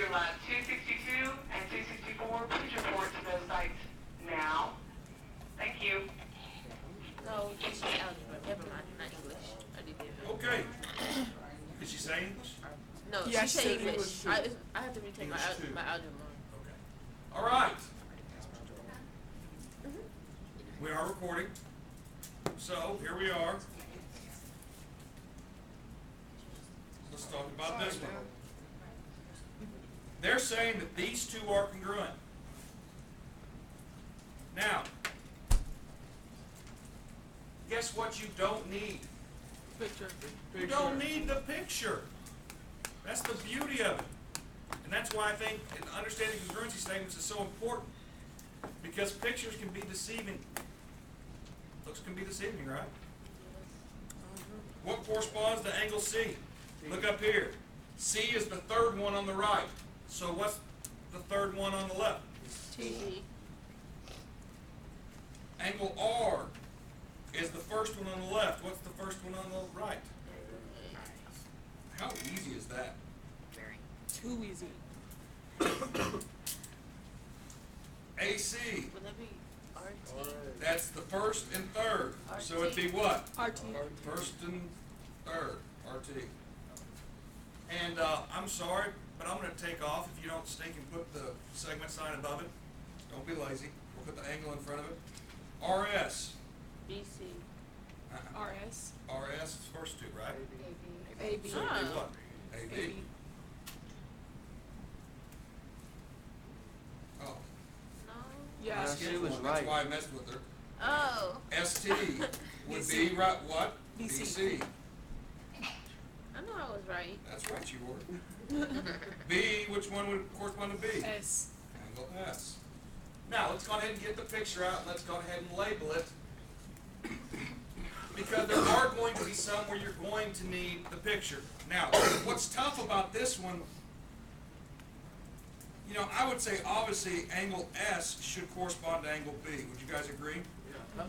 your lot 262 and 264. Please report to those sites now. Thank you. No, it's algebra. Never mind, not English. I did it. Okay. Did she say English? No, Yeah, she she said said English. English I have to retake English too. my algebra. Okay. All right. We are recording. So here we are. Let's talk about this one. They're saying that these two are congruent. Now, guess what you don't need? Picture. You don't need the picture. That's the beauty of it. And that's why I think understanding congruency statements is so important. Because pictures can be deceiving. Looks can be deceiving, right? What corresponds to angle C? Look up here. C is the third one on the right. So what's the third one on the left? T. Angle R is the first one on the left. What's the first one on the right? How easy is that? Too easy. AC, Would that be RT? that's the first and third. So it'd be what? RT. First and third, RT. And I'm sorry, but I'm going to take off if you don't stink and put the segment sign above it. Don't be lazy. We'll put the angle in front of it. RS. BC. RS. RS is first two, right? AB. So it'd be what? AB. AB. Oh, No. Yeah. she was right. That's why I messed with her. Oh. ST would be right, what? BC. BC. I know I was right. That's right, you were. B, which one would correspond to B? S. Angle S. Now, let's go ahead and get the picture out. Let's go ahead and label it. Because there are going to be some where you're going to need the picture. Now, what's tough about this one, you know, I would say obviously angle S should correspond to angle B. Would you guys agree? Yeah.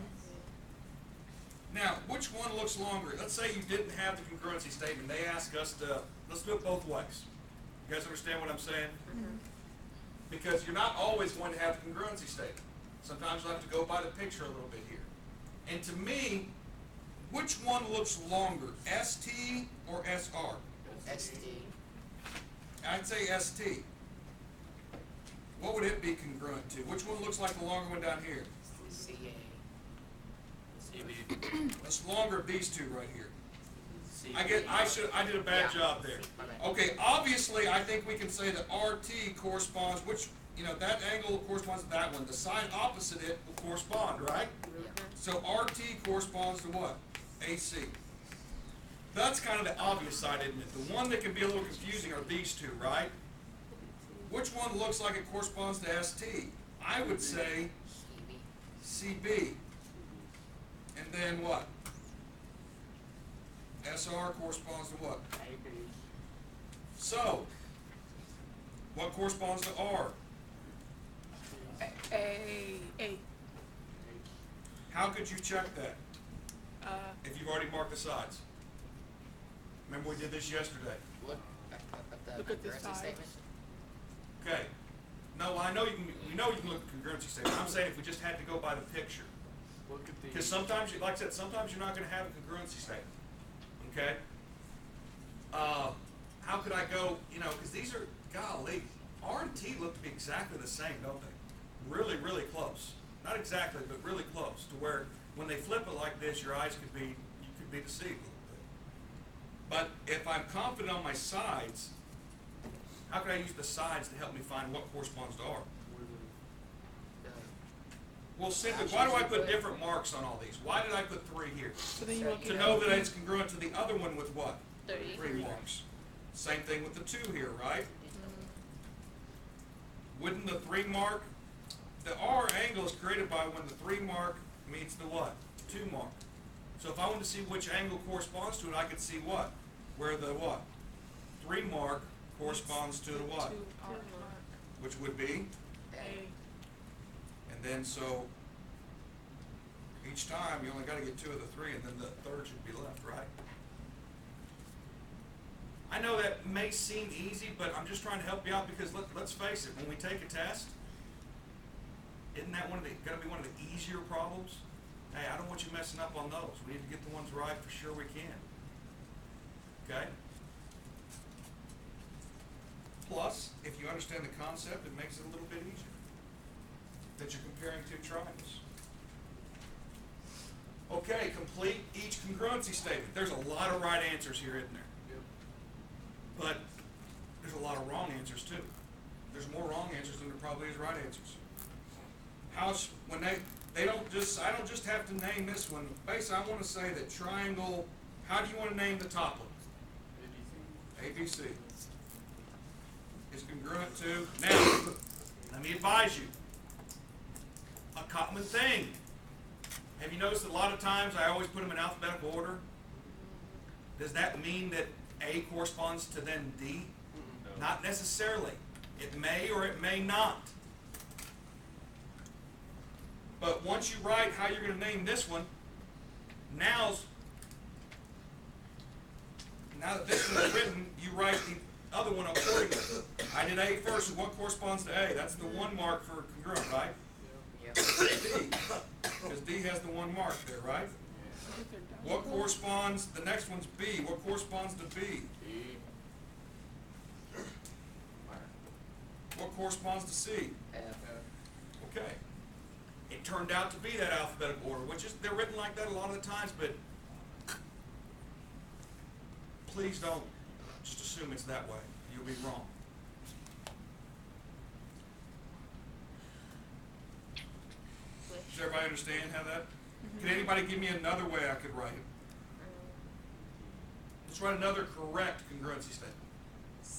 Now, which one looks longer? Let's say you didn't have the congruency statement. They ask us to, let's do it both ways. You guys understand what I'm saying? Mm-hmm. Because you're not always going to have the congruency statement. Sometimes you'll have to go by the picture a little bit here. And to me, which one looks longer, ST or SR? ST. I'd say ST. What would it be congruent to? Which one looks like the longer one down here? CA. It's longer of these two right here. CB. I did a bad job there. My bad. Okay, obviously I think we can say that RT corresponds, that angle corresponds to that one. The side opposite it will correspond, right? So RT corresponds to what? AC. That's kind of the obvious side, isn't it? The one that can be a little confusing are these two, right? Which one looks like it corresponds to ST? I would say CB. And then what? SR corresponds to what? So, what corresponds to R? A. How could you check that Uh, if you've already marked the sides? Remember we did this yesterday. Look at Look the at this congruency side. statement. Okay. No, I know you can. We know you can look at the congruency statement. I'm saying if we just had to go by the picture, because sometimes, like I said, sometimes you're not going to have a congruency statement. Okay. How could I go? Because these are golly, R and T look to be exactly the same, don't they? Really, really close. Not exactly, but really close to where when they flip it like this, you could be deceived a little bit. But if I'm confident on my sides, how can I use the sides to help me find what corresponds to R? Well, simply, why do I put different marks on all these? Why did I put 3 here? so then you want To know that it's congruent to the other one with what? 30. 3 marks. Same thing with the 2 here, right? Wouldn't the 3 mark, the R angle is created by when the 3 mark meets the what? 2 mark. So if I wanted to see which angle corresponds to it, I could see what? Where the what? 3 mark corresponds to the what? to R. Which would be? A. And then so each time you only got to get 2 of the 3, and then the third should be left, right? I know that may seem easy, but I'm just trying to help you out because let's face it, when we take a test, isn't that gonna be one of the easier problems? Hey, I don't want you messing up on those. We need to get the ones right for sure we can. Okay? Plus, if you understand the concept, it makes it a little bit easier. That you're comparing two triangles. Okay, complete each congruency statement. There's a lot of right answers here, isn't there? But there's a lot of wrong answers too. There's more wrong answers than there probably is right answers. When they don't just, I don't just have to name this one. Basically, I want to say that triangle, how do you want to name the top one? ABC. Is congruent to, now, let me advise you, a common thing. Have you noticed that a lot of times I always put them in alphabetical order? Does that mean that A corresponds to then D? No. Not necessarily. It may or it may not. But once you write how you're going to name this one, now that this one is written, you write the other one accordingly. I did A first, so what corresponds to A? That's the 1 mark for congruent, right? Yep. D, because D has the 1 mark there, right? What corresponds, the next one's B, what corresponds to B? What corresponds to C? F. Okay. It turned out to be that alphabetical order, which is, they're written like that a lot of the times, but please don't just assume it's that way. You'll be wrong. Does everybody understand how that? Can anybody give me another way I could write it? Let's write another correct congruency statement.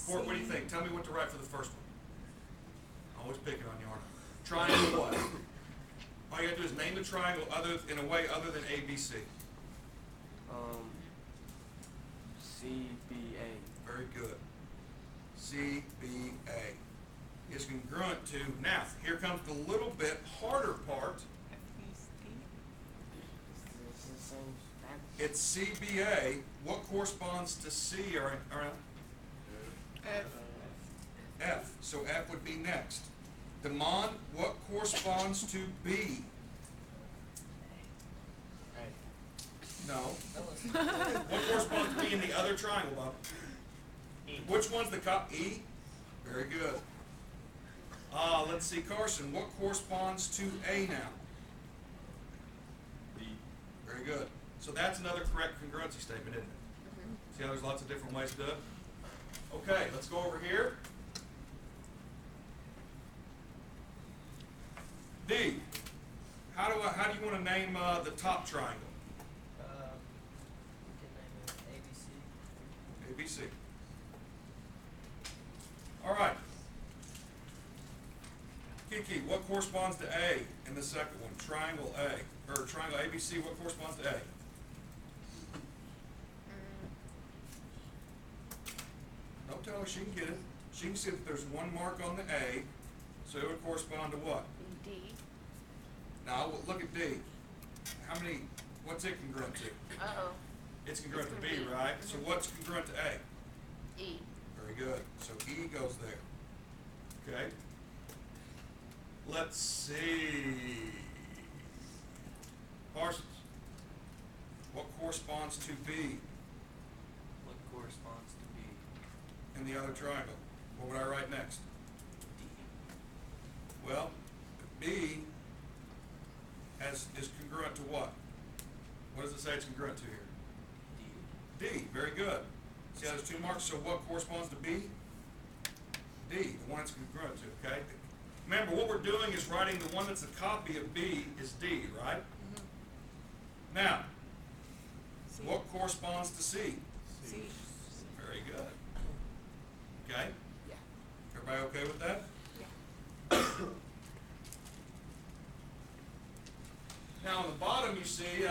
Court, what do you think? Tell me what to write for the first one. I'm always picking on you, aren't I? Triangle what? All you gotta do is name the triangle in a way other than ABC. CBA. Very good. CBA is congruent to, now, here comes the little bit harder part. It's CBA. What corresponds to C or F. F? So F would be next. Damon, what corresponds to B? No. What corresponds to B in the other triangle, Bob? Which one's the E? Very good. Let's see, Carson, what corresponds to A now? B. Very good. So that's another correct congruency statement, isn't it? See how there's lots of different ways to do it? Okay, let's go over here. D. How do you want to name the top triangle? We can name it ABC. ABC. All right. Kiki, what corresponds to A in the second one? Triangle A, or triangle ABC, what corresponds to A? Don't tell her, she can get it. She can see that there's 1 mark on the A, so it would correspond to what? D. Now, look at D. What's it congruent to? Uh-oh. It's congruent to It's B, gonna be- right? So what's congruent to A? E. Very good. So E goes there. Okay? Let's see. Parsons. What corresponds to B What corresponds to B? in the other triangle? What would I write next? D. Well, B is congruent to what? What does it say it's congruent to here? D. D. Very good. See how there's 2 marks? So what corresponds to B? D, the one it's congruent to, okay? Remember, what we're doing is writing the one that's a copy of B is D, right? Now, C. what corresponds to C? C. Very good. Okay? Yeah. Everybody okay with that? Yeah. Now, on the bottom, you see,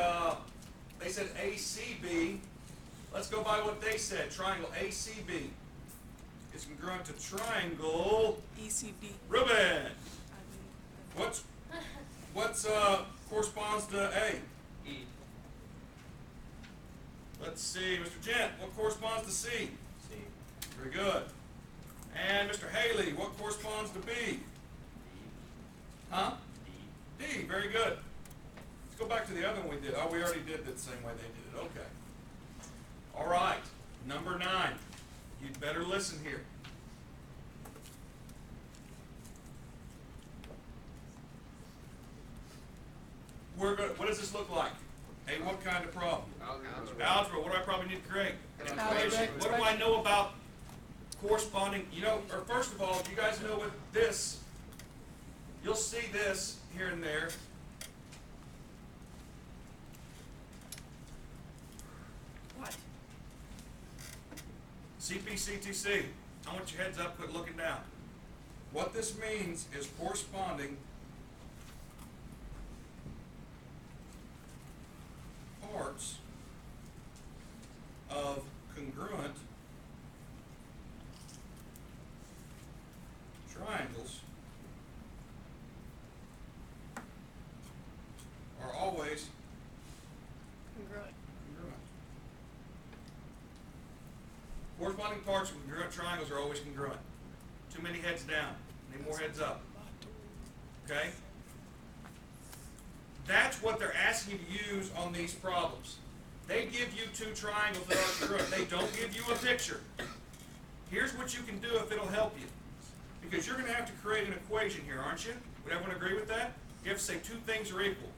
they said ACB. Let's go by what they said. Triangle ACB is congruent to triangle ECD. Ruben. What's corresponds to A? E. Let's see, Mr. Gent, what corresponds to C? C. Very good. And Mr. Haley, what corresponds to B? Huh? D. Very good. Let's go back to the other one we did. Oh, we already did it the same way they did it. Okay. All right. Number 9. You'd better listen here. What does this look like? Hey, what kind of problem? Algebra. What do I probably need to create? An equation. What do I know about corresponding? You know, or first of all, you guys know with this, you'll see this here and there. What? CPCTC. I want your heads up, quit looking down. What this means is corresponding parts of congruent triangles are always Congruent. congruent. Corresponding parts of congruent triangles are always congruent. Too many heads down. Need more heads up. Okay? That's what they're asking you to use on these problems. They give you 2 triangles that are congruent. They don't give you a picture. Here's what you can do if it'll help you. Because you're going to have to create an equation here, aren't you? Would everyone agree with that? You have to say 2 things are equal.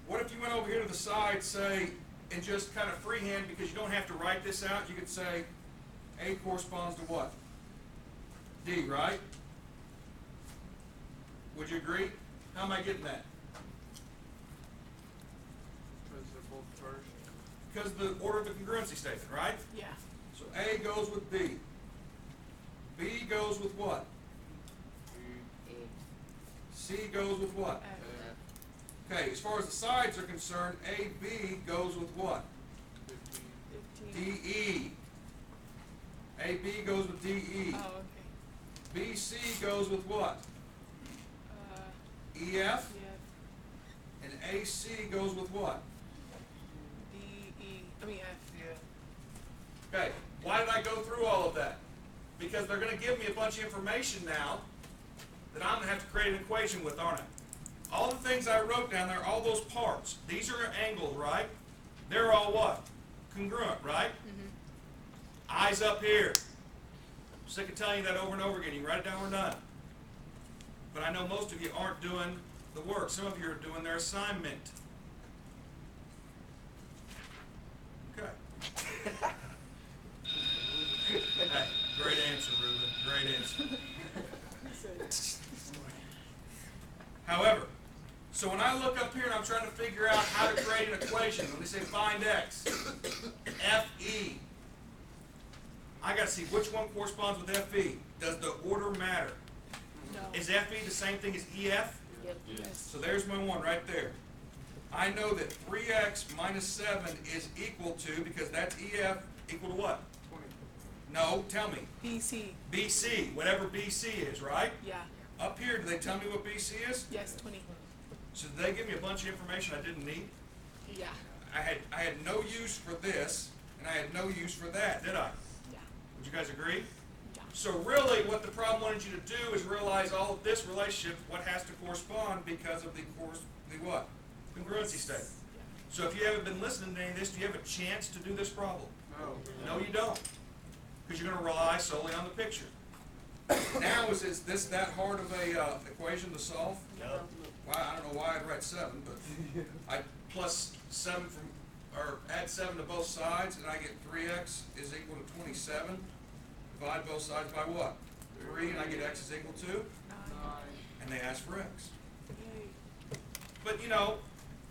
What if you went over here to the side, say, and just kind of freehand, because you don't have to write this out, you could say A corresponds to what? D, right? Would you agree? How am I getting that? Because they're both first. Because of the order of the congruency statement, right? Yeah. So A goes with B. B goes with what? C goes with what? F. Okay, as far as the sides are concerned, AB goes with what? 15. DE. AB goes with DE. Oh, okay. BC goes with what? EF. Yeah. And AC goes with what? D, E, I mean F. Yeah. Okay, why did I go through all of that? Because they're going to give me a bunch of information now that I'm going to have to create an equation with, aren't I? All the things I wrote down there, all those parts, these are angles, right? They're all what? Congruent, right? Eyes up here. I'm sick of telling you that over and over again. You can write it down, we're done. But I know most of you aren't doing the work. Some of you are doing their assignment. Okay. Hey, great answer, Ruben. Great answer. However, so when I look up here and I'm trying to figure out how to create an equation, when they say find x, FE, I got to see which one corresponds with FE. Does the order matter? No. Is FE the same thing as EF? Yep. Yes. So there's my one right there. I know that 3x minus 7 is equal to, because that's EF, equal to what? 20. No, tell me. BC. BC, whatever BC is, right? Yeah. Up here, do they tell me what BC is? Yes, 20. So did they give me a bunch of information I didn't need? Yeah. I had no use for this, and I had no use for that, did I? Yeah. Would you guys agree? Yeah. So really, what the problem wanted you to do is realize all of this relationship, what has to correspond because of the what? Congruency statement. So if you haven't been listening to any of this, do you have a chance to do this problem? No. No, you don't. Because you're going to rely solely on the picture. Now, is this that hard of a equation to solve? No. Well, I don't know why I'd write 7, but I plus 7 from, or add 7 to both sides, and I get 3x is equal to 27. Divide both sides by what? 3, and I get x is equal to? 9. And they ask for x. Yay. But, you know,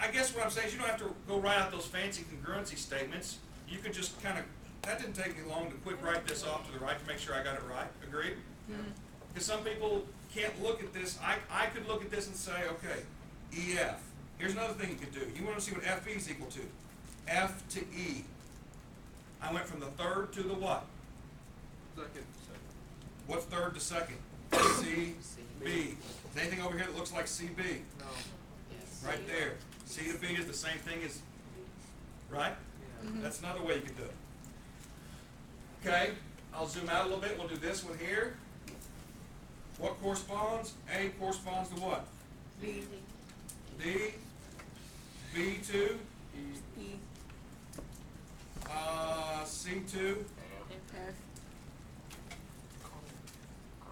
I guess what I'm saying is you don't have to go write out those fancy congruency statements. You could just kind of, that didn't take me long to quick write this off to the right to make sure I got it right. Agreed? Because some people can't look at this. I could look at this and say, okay, EF. Here's another thing you could do. You want to see what FE is equal to. F to E. I went from the third to the what? Second. What's third to second? CB. Is anything over here that looks like CB? No. Yes. Right there. C to B is the same thing as, right? Yeah. That's another way you could do it. Okay, I'll zoom out a little bit, we'll do this one here. What corresponds? A corresponds to what? D. D, B to, E. C to, F.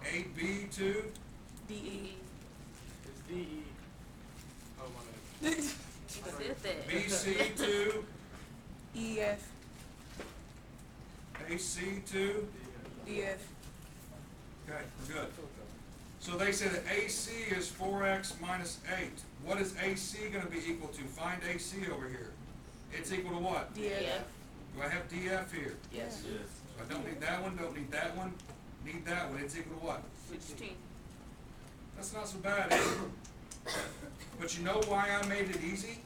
A, B to, D. E. It's D E. Oh my bad. You said that. B, C to, E. F. A, C to, D. F. okay, good. So they say that AC is 4x minus 8. What is AC gonna be equal to? Find AC over here. It's equal to what? D. F. Yeah. Do I have DF here? Yes. So I don't need that one, don't need that one, need that one. It's equal to what? 16. That's not so bad, is it? But you know why I made it easy?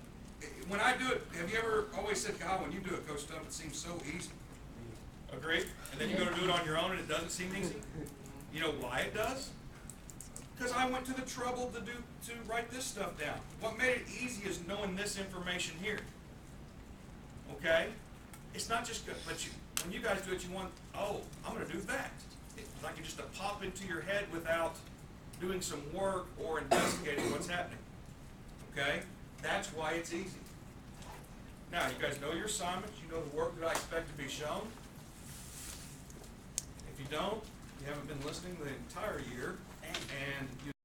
When I do it, have you ever always said, God, when you do it, Coach Stump, it seems so easy? Agree? And then you go to do it on your own and it doesn't seem easy? You know why it does? Because I went to the trouble to write this stuff down. What made it easy is knowing this information here. Okay? It's not just good, but when you guys do it, you want, oh, I'm going to do that. It's like it just to pop into your head without doing some work or investigating what's happening. Okay? That's why it's easy. Now, you guys know your assignments. You know the work that I expect to be shown. If you don't, you haven't been listening the entire year, and you